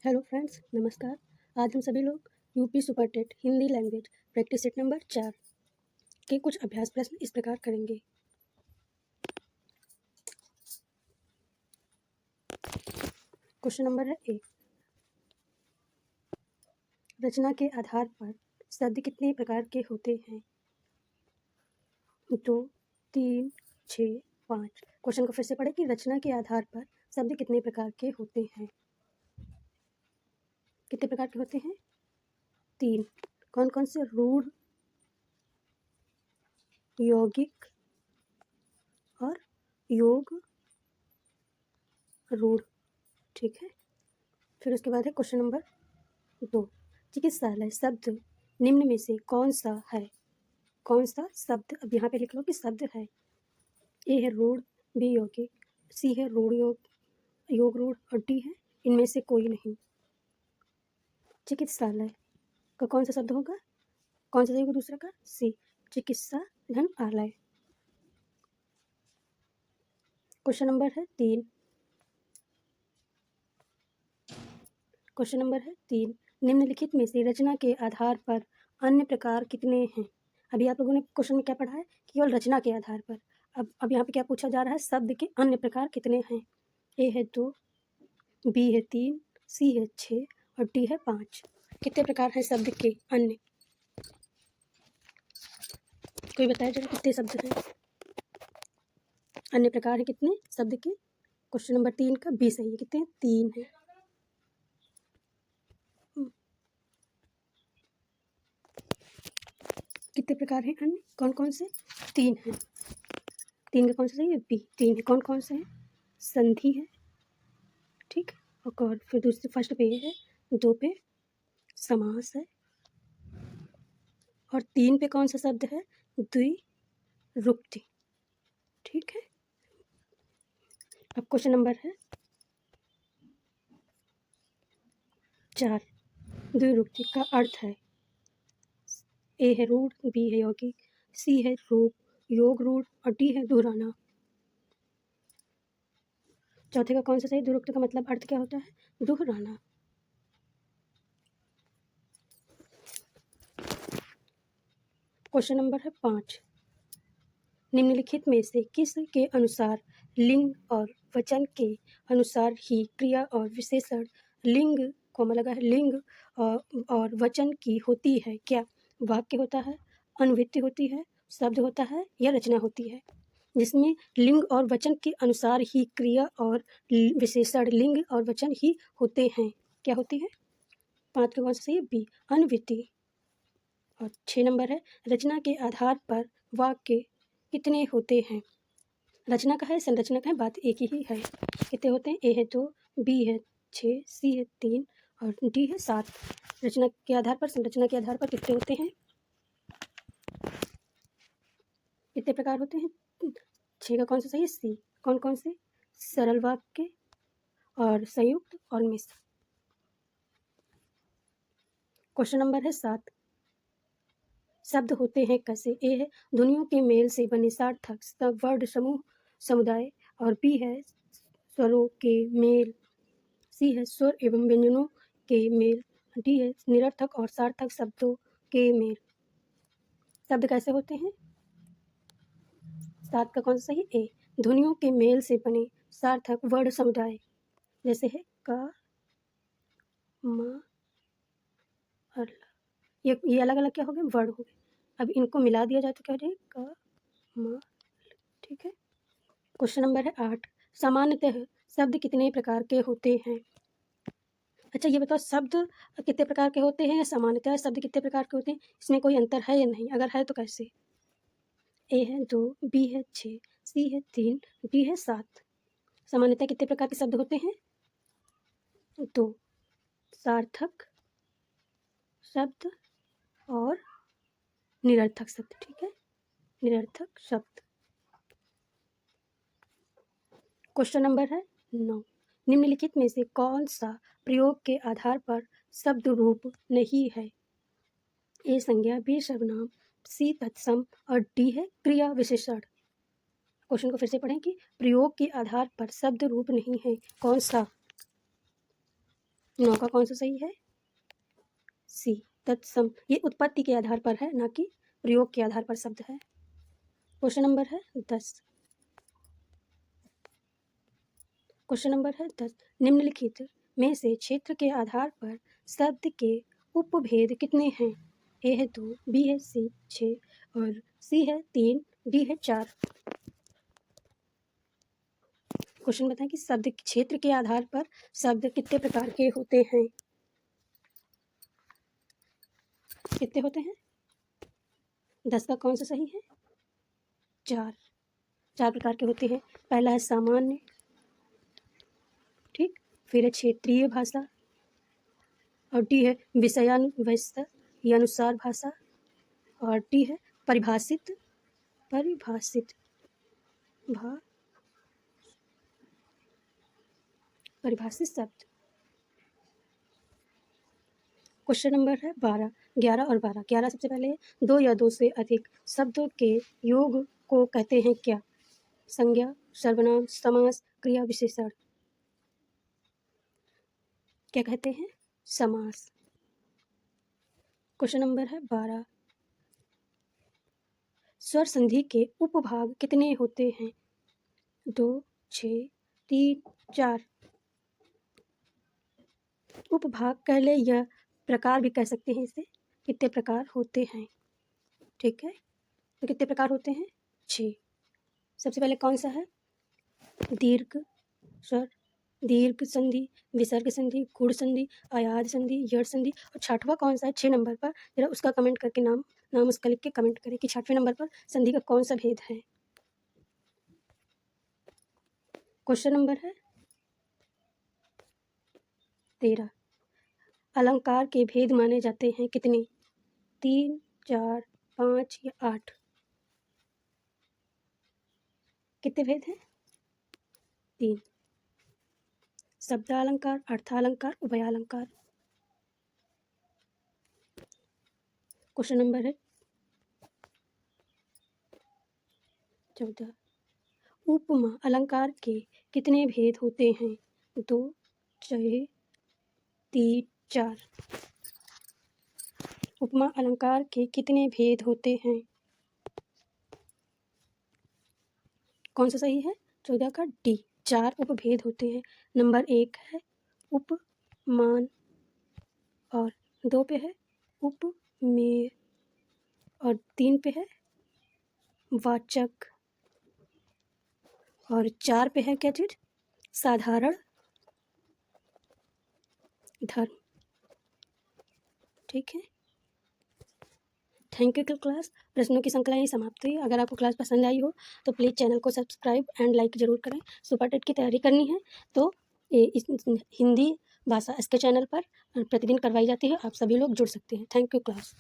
Hello friends, नमस्कार। आज हम सभी लोग UP super TET Hindi language practice set number 4 के कुछ अभ्यास प्रश्न इस प्रकार करेंगे। क्वेश्चन नंबर है ए। रचना के आधार पर शब्द कितने प्रकार के होते हैं? 2, 3, 6, 5। क्वेश्चन को फिर से पढ़े कि रचना के आधार पर शब्द कितने प्रकार के होते हैं? कितने प्रकार के होते हैं? 3। कौन कौन से? रूढ़, यौगिक और योग रूढ़। ठीक है। फिर उसके बाद है क्वेश्चन नंबर 2। चिकित्सालय शब्द निम्न में से कौन सा है? कौन सा शब्द? अब यहाँ पे लिख लो कि शब्द है। ए है रूढ़, बी यौगिक, सी है रूढ़ योग रूढ़ और डी है इनमें से कोई नहीं। चिकित्सालय का कौन सा शब्द होगा? कौन सा होगा दूसरा का? सी, चिकित्सा धन आलय। क्वेश्चन नंबर है 3। क्वेश्चन नंबर है 3। निम्नलिखित में से रचना के आधार पर अन्य प्रकार कितने हैं? अभी आप लोगों ने क्वेश्चन में क्या पढ़ा है? केवल रचना के आधार पर। अब यहाँ पे क्या पूछा जा रहा है? शब्द के अन्य प्रकार कितने हैं? ए है 2, बी है 3, सी है 6 और डी है 5। कितने प्रकार हैं शब्द के अन्य? कोई बताया जरा कितने शब्द हैं? अन्य प्रकार है कितने शब्द के? क्वेश्चन नंबर 3 का बी सही है। कितने? 3 है। कितने प्रकार हैं अन्य? कौन कौन से? 3 हैं। 3 का कौन सा सही है? बी। 3 है। कौन कौन से हैं? संधि है, ठीक, और फिर दूसरे फर्स्ट पे है, 2 पे समास है और 3 पे कौन सा शब्द है? द्विरुक्ति। ठीक है। अब क्वेश्चन नंबर है 4। द्विरुक्ति का अर्थ है ए है रूढ़, बी है यौगिक, सी है रूप योग रूढ़ और डी है दोहराना। चौथे का कौन सा सही? द्विरुक्ति का मतलब अर्थ क्या होता है? दोहराना। क्वेश्चन नंबर है 5। निम्नलिखित में से किस के अनुसार लिंग और वचन के अनुसार ही क्रिया और विशेषण लिंग कोमा लगा है लिंग और वचन की होती है? क्या वाक्य होता है, अनुवृत्ति होती है, शब्द होता है या रचना होती है? जिसमें लिंग और वचन के अनुसार ही क्रिया और विशेषण लिंग और वचन ही होते हैं, क्या होती है? 5 का कौन सा सही है? बी, अनुवृत्ति। और 6 नंबर है रचना के आधार पर वाक्य कितने होते हैं? रचना का है, संरचना का है, बात एक ही है। कितने होते हैं? ए है 2, बी है 6, सी है 3 और डी है 7। रचना के आधार पर, संरचना के आधार पर कितने होते हैं? कितने प्रकार होते हैं? 6 का कौन सा सही है? सी। कौन कौन से? सरल वाक्य और संयुक्त और मिश्र। क्वेश्चन नंबर है 7। शब्द होते हैं कैसे? ए है ध्वनियों के मेल से बने सार्थक वर्ण समूह समुदाय और बी है स्वरों के मेल, सी है स्वर एवं व्यंजनों के मेल, डी है निरर्थक और सार्थक शब्दों के मेल। शब्द कैसे होते हैं? 7 का कौन सा सही? ए, ध्वनियों के मेल से बने सार्थक वर्ण समुदाय, जैसे है का, म और ल। ये अलग अलग क्या हो गए? वर्ण हो गए। अब इनको मिला दिया जाए तो क्या हो जाए? का, म। ठीक है। क्वेश्चन नंबर है 8। सामान्यतः शब्द कितने प्रकार के होते हैं? अच्छा ये बताओ, शब्द कितने प्रकार के होते हैं या सामान्यतः शब्द कितने प्रकार के होते हैं? इसमें कोई अंतर है या नहीं? अगर है तो कैसे? ए है 2, बी है 6, सी है 3, डी है 7। सामान्यतः कितने प्रकार के शब्द होते हैं? 2, सार्थक शब्द और निरर्थक शब्द। ठीक है, निरर्थक शब्द। क्वेश्चन नंबर है 9। निम्नलिखित में से कौन सा प्रयोग के आधार पर शब्द रूप नहीं है? ए संज्ञा, बी सर्वनाम, सी तत्सम और डी है क्रिया विशेषण। क्वेश्चन को फिर से पढ़ें कि प्रयोग के आधार पर शब्द रूप नहीं है, कौन सा? 9 का कौन सा सही है? सी, तत्सम। ये उत्पत्ति के आधार पर है, ना कि प्रयोग के आधार पर शब्द है। क्वेश्चन नंबर है 10। क्वेश्चन नंबर है 10। निम्नलिखित में से क्षेत्र के आधार पर शब्द के उपभेद कितने हैं? ए है 2, बी है 6 और सी है 3, डी है 4। क्वेश्चन बताएं कि शब्द क्षेत्र के आधार पर शब्द कितने प्रकार के होते हैं? कितने होते हैं? 10 का कौन सा सही है? 4। 4 प्रकार के होते हैं। पहला है सामान्य, ठीक, फिर है क्षेत्रीय भाषा, और डी है विषयानुवृत्त या अनुसार भाषा, और डी है परिभाषित परिभाषित शब्द। क्वेश्चन नंबर है 12, 11 और 12। 11 सबसे पहले है, 2 या 2 से अधिक शब्दों के योग को कहते हैं क्या? संज्ञा, सर्वनाम, समास, क्रिया विशेषण। क्या कहते हैं? समास। क्वेश्चन नंबर है 12। स्वर संधि के उपभाग कितने होते हैं? 2, 6, 3, 4। उपभाग कह ले या प्रकार भी कह सकते हैं इसे। कितने प्रकार होते हैं? ठीक है, तो कितने प्रकार होते हैं? 6। सबसे पहले कौन सा है? दीर्घ स्वर, दीर्घ संधि, विसर्ग संधि, गुण संधि, आयाद संधि, यड़ संधि। और 6वां कौन सा है 6 नंबर पर? जरा उसका कमेंट करके नाम उसका लिख के कमेंट करें कि 6वें नंबर पर संधि का कौन सा भेद है। क्वेश्चन नंबर है 13। अलंकार के भेद माने जाते हैं कितने? 3, 4, 5 या 8? कितने भेद हैं? 3। शब्दालंकार, अर्थालंकार, उभयालंकार। क्वेश्चन नंबर है 14। उपमा अलंकार के कितने भेद होते हैं? 2, 6, 3, 4। उपमा अलंकार के कितने भेद होते हैं? कौन सा सही है? 14 का डी, 4 उपभेद होते हैं। नंबर 1 है उपमान, और 2 पे है उपमेय, और 3 पे है वाचक, और 4 पे है क्या चीज? साधारण धर्म। ठीक है, थैंक यू क्लास। प्रश्नों की श्रृंखला ही समाप्त हुई। अगर आपको क्लास पसंद आई हो तो प्लीज़ चैनल को सब्सक्राइब एंड लाइक ज़रूर करें। सुपर टेट की तैयारी करनी है तो इस हिंदी भाषा इसके चैनल पर प्रतिदिन करवाई जाती है, आप सभी लोग जुड़ सकते हैं। Thank you class.